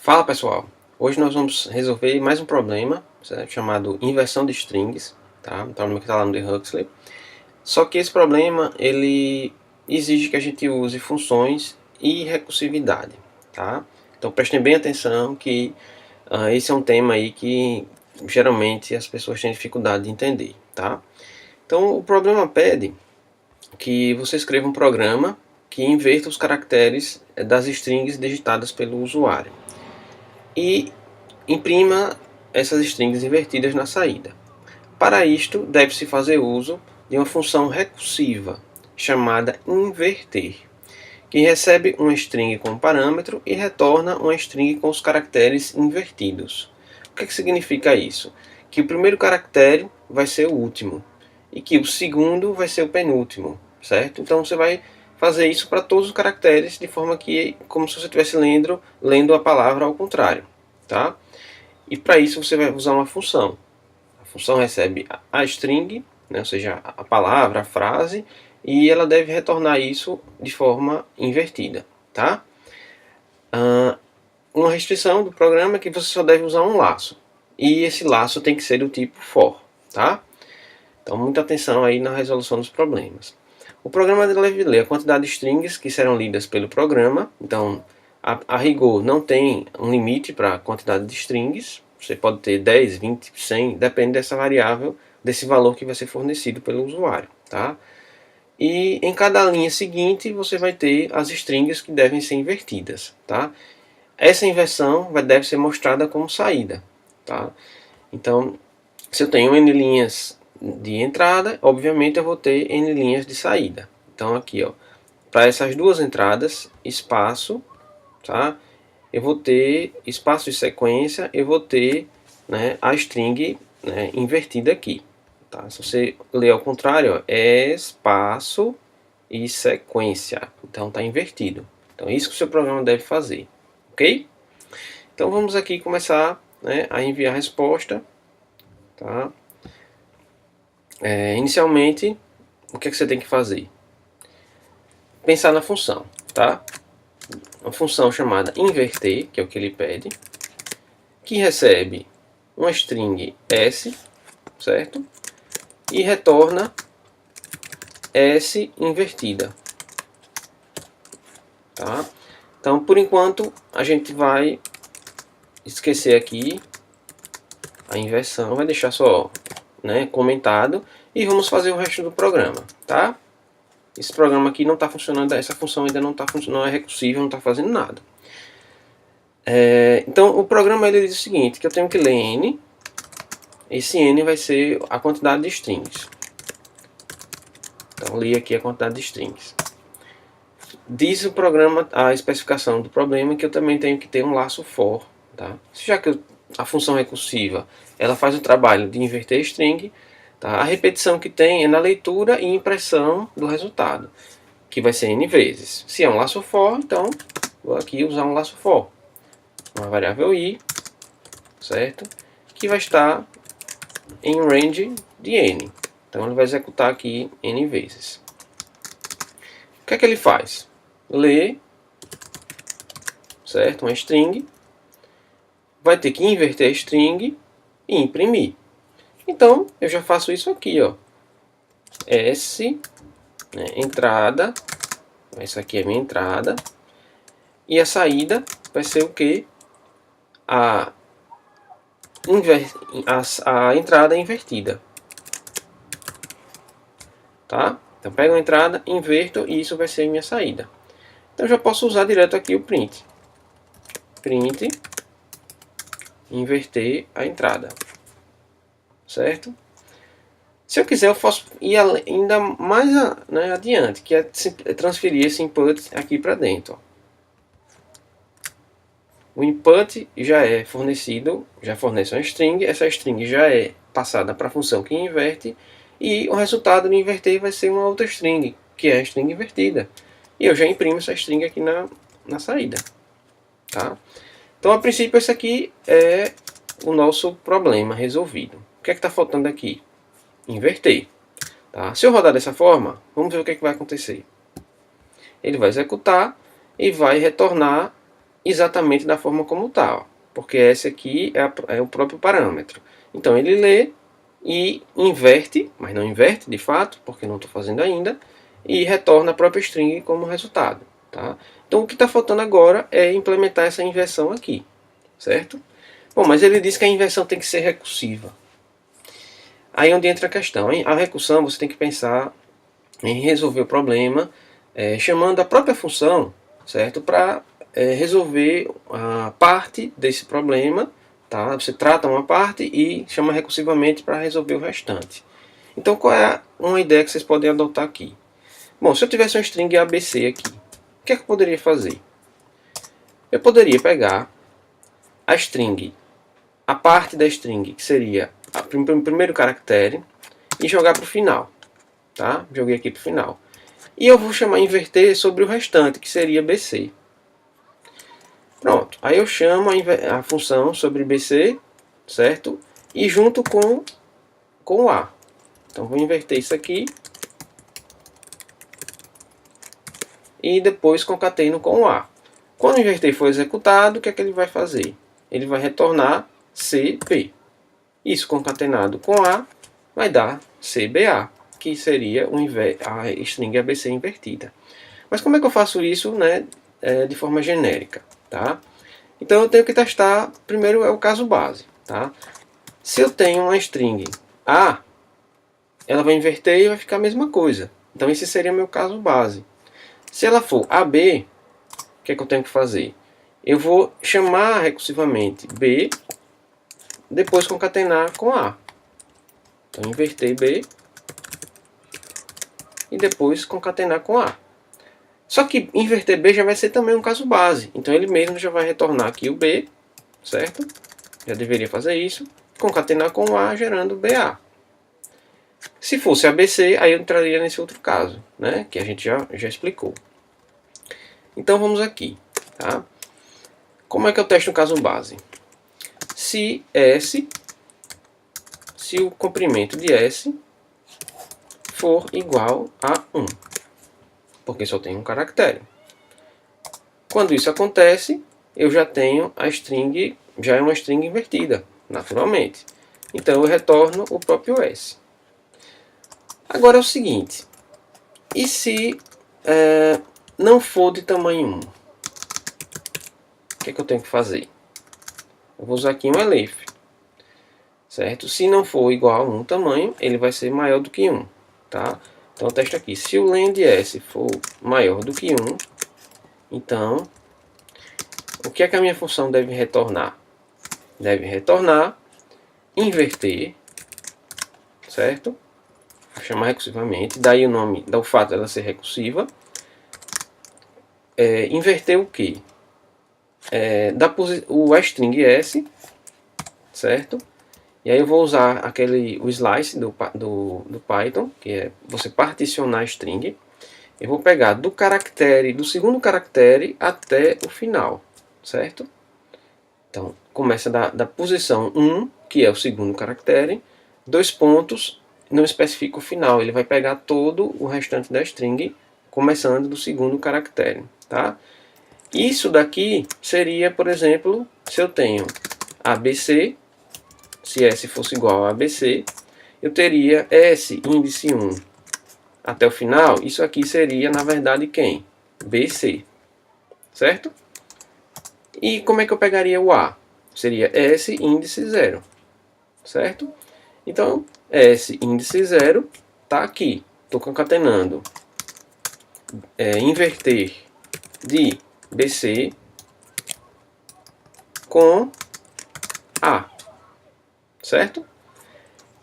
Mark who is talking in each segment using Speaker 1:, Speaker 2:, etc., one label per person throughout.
Speaker 1: Fala pessoal, hoje nós vamos resolver mais um problema, certo? Chamado inversão de strings, tá? Um problema que está lá no The Huxley. Só que esse problema ele exige que a gente use funções e recursividade, tá? Então prestem bem atenção que esse é um tema aí que geralmente as pessoas têm dificuldade de entender, tá? Então o problema pede que você escreva um programa que inverta os caracteres das strings digitadas pelo usuário e imprima essas strings invertidas na saída. Para isto, deve-se fazer uso de uma função recursiva chamada inverter, que recebe uma string com um parâmetro e retorna uma string com os caracteres invertidos. O que significa isso? Que o primeiro caractere vai ser o último e que o segundo vai ser o penúltimo, certo? Então você vai fazer isso para todos os caracteres de forma que, como se você estivesse lendo a palavra ao contrário, tá? E para isso você vai usar uma função. A função recebe a string, né, ou seja, a palavra, a frase, e ela deve retornar isso de forma invertida, tá? Uma restrição do programa é que você só deve usar um laço. E esse laço tem que ser do tipo for, tá? Então muita atenção aí na resolução dos problemas. O programa deve ler a quantidade de strings que serão lidas pelo programa. Então, a rigor não tem um limite para a quantidade de strings. Você pode ter 10, 20, 100, depende dessa variável, desse valor que vai ser fornecido pelo usuário, tá? E em cada linha seguinte você vai ter as strings que devem ser invertidas, tá? Essa inversão deve ser mostrada como saída, tá? Então, se eu tenho n linhas de entrada, obviamente eu vou ter n linhas de saída. Então aqui, ó, para essas duas entradas, espaço, tá? Eu vou ter espaço de sequência, eu vou ter, né, a string, né, invertida aqui. Tá? Se você ler ao contrário, ó, é espaço e sequência. Então está invertido. Então é isso que o seu programa deve fazer, ok? Então vamos aqui começar, né, a enviar a resposta, tá? Inicialmente, o que você tem que fazer? Pensar na função, tá? Uma função chamada inverter, que é o que ele pede, que recebe uma string s, certo? E retorna s invertida, tá? Então, por enquanto, a gente vai esquecer aqui a inversão, vai deixar só, né, comentado, e vamos fazer o resto do programa, tá? Esse programa aqui não está funcionando, essa função ainda não está funcionando, não é recursiva, não está fazendo nada. Então o programa ele diz o seguinte, que eu tenho que ler n, esse n vai ser a quantidade de strings. Então li aqui a quantidade de strings. Diz o programa, a especificação do problema, que eu também tenho que ter um laço for, tá? Já que a função recursiva ela faz o trabalho de inverter a string, tá? A repetição que tem é na leitura e impressão do resultado, que vai ser n vezes. Se é um laço for, então vou aqui usar um laço for, uma variável i, certo? Que vai estar em range de n. Então ele vai executar aqui n vezes. O que é que ele faz? Lê, certo? Uma string, vai ter que inverter a string e imprimir. Então eu já faço isso aqui, ó. S, né, entrada, essa aqui é a minha entrada, e a saída vai ser o que? A entrada invertida, tá? Então pego a entrada, inverto e isso vai ser a minha saída. Então eu já posso usar direto aqui o print. Print, inverter a entrada, certo? Se eu quiser eu posso ir ainda mais, né, adiante, que é transferir esse input aqui para dentro, ó. O input já é fornecido, já fornece uma string, essa string já é passada para a função que inverte, e o resultado de inverter vai ser uma outra string, que é a string invertida. E eu já imprimo essa string aqui na saída, tá? Então, a princípio, esse aqui é o nosso problema resolvido. O que é que está faltando aqui? Inverter. Tá? Se eu rodar dessa forma, vamos ver o que é que vai acontecer. Ele vai executar e vai retornar exatamente da forma como está, porque esse aqui é o próprio parâmetro. Então ele lê e inverte, mas não inverte de fato, porque não estou fazendo ainda, e retorna a própria string como resultado. Tá? Então o que está faltando agora é implementar essa inversão aqui, certo? Bom, mas ele diz que a inversão tem que ser recursiva. Aí é onde entra a questão. A recursão você tem que pensar em resolver o problema chamando a própria função, certo? Para resolver a parte desse problema, tá? Você trata uma parte e chama recursivamente para resolver o restante. Então qual é uma ideia que vocês podem adotar aqui? Bom, se eu tivesse uma string ABC aqui, o que é que eu poderia fazer? Eu poderia pegar a string, a parte da string que seria o primeiro caractere e jogar para o final, tá? Joguei aqui para o final. E eu vou chamar inverter sobre o restante, que seria BC. Pronto, aí eu chamo a função sobre BC, certo? E junto com o A. Então vou inverter isso aqui. E depois concateno com o A. Quando o inverter for executado, o que é que ele vai fazer? Ele vai retornar CB. Isso concatenado com A vai dar CBA, que seria a string ABC invertida. Mas como é que eu faço isso, né, de forma genérica? Tá? Então eu tenho que testar, primeiro é o caso base. Tá? Se eu tenho uma string A, ela vai inverter e vai ficar a mesma coisa. Então esse seria meu caso base. Se ela for AB, o que é que eu tenho que fazer? Eu vou chamar recursivamente B, depois concatenar com A. Então inverter B e depois concatenar com A. Só que inverter B já vai ser também um caso base. Então ele mesmo já vai retornar aqui o B, certo? Já deveria fazer isso. Concatenar com o A, gerando BA. Se fosse ABC, aí eu entraria nesse outro caso, né? Que a gente já explicou. Então vamos aqui. Tá? Como é que eu testo o caso base? Se o comprimento de S for igual a 1. Porque só tem um caractere. Quando isso acontece, eu já tenho a string, já é uma string invertida, naturalmente. Então eu retorno o próprio S. Agora é o seguinte, e se não for de tamanho 1? O que é que eu tenho que fazer? Eu vou usar aqui um elif, certo? Se não for igual a 1 tamanho, ele vai ser maior do que 1, tá? Então eu testo aqui, se o len de S for maior do que 1, então o que é que a minha função deve retornar? Deve retornar, inverter, certo? Vou chamar recursivamente, daí o nome, dá o fato dela ser recursiva. Inverter o que? O string S, certo? E aí eu vou usar o slice do Python, que é você particionar a string. Eu vou pegar do segundo caractere até o final, certo? Então, começa da posição 1, que é o segundo caractere, 2 pontos, não especifica o final. Ele vai pegar todo o restante da string, começando do segundo caractere. Tá? Isso daqui seria, por exemplo, se eu tenho ABC, se S fosse igual a ABC, eu teria S índice 1 até o final. Isso aqui seria, na verdade, quem? BC. Certo? E como é que eu pegaria o A? Seria S índice 0. Certo? Então, S índice 0 está aqui. Estou concatenando. Inverter de BC com A. Certo?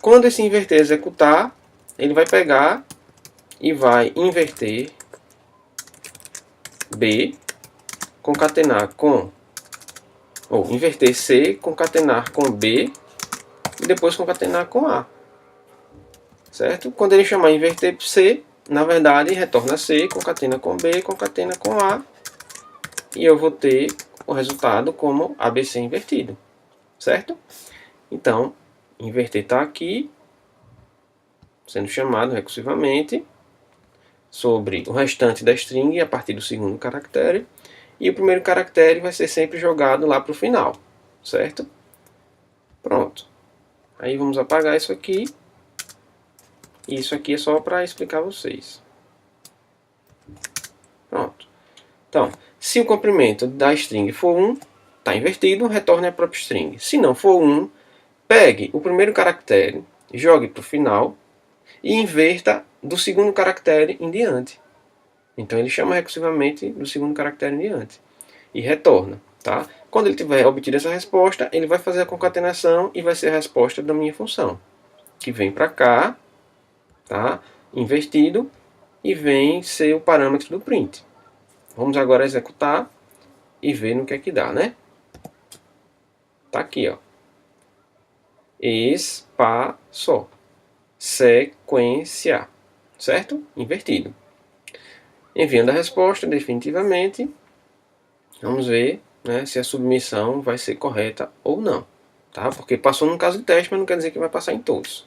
Speaker 1: Quando esse inverter executar, ele vai pegar e vai inverter B, concatenar com, ou inverter C, concatenar com B e depois concatenar com A. Certo? Quando ele chamar inverter C, na verdade retorna C, concatena com B, concatena com A e eu vou ter o resultado como ABC invertido. Certo? Então, inverter está aqui, sendo chamado recursivamente sobre o restante da string a partir do segundo caractere. e o primeiro caractere vai ser sempre jogado lá para o final, certo? Pronto. Aí vamos apagar isso aqui. Isso aqui é só para explicar a vocês. Pronto. Então, se o comprimento da string for 1, está invertido, retorne a própria string. Se não for 1, pegue o primeiro caractere, jogue para o final e inverta do segundo caractere em diante. Então ele chama recursivamente do segundo caractere em diante e retorna. Tá? Quando ele tiver obtido essa resposta, ele vai fazer a concatenação e vai ser a resposta da minha função, que vem para cá, tá? Invertido, e vem ser o parâmetro do print. Vamos agora executar e ver no que é que dá, né? Tá aqui, ó. Espaço. Sequência. Certo? Invertido. Enviando a resposta definitivamente. Vamos ver, né, se a submissão vai ser correta ou não. Tá? Porque passou num caso de teste, mas não quer dizer que vai passar em todos.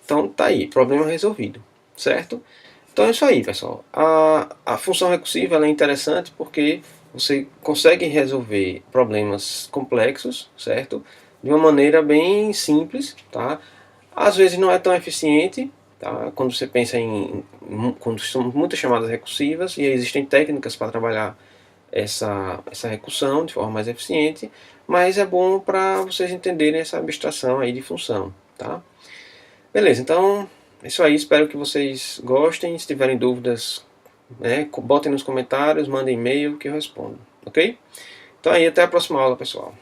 Speaker 1: Então tá aí, problema resolvido. Certo? Então é isso aí, pessoal. A função recursiva ela é interessante porque você consegue resolver problemas complexos, certo? De uma maneira bem simples, tá? Às vezes não é tão eficiente, tá? Quando você pensa quando são muitas chamadas recursivas, e existem técnicas para trabalhar essa recursão de forma mais eficiente, mas é bom para vocês entenderem essa abstração aí de função, tá? Beleza, então é isso aí, espero que vocês gostem. Se tiverem dúvidas, né, botem nos comentários, mandem e-mail que eu respondo, ok? Então aí, até a próxima aula, pessoal.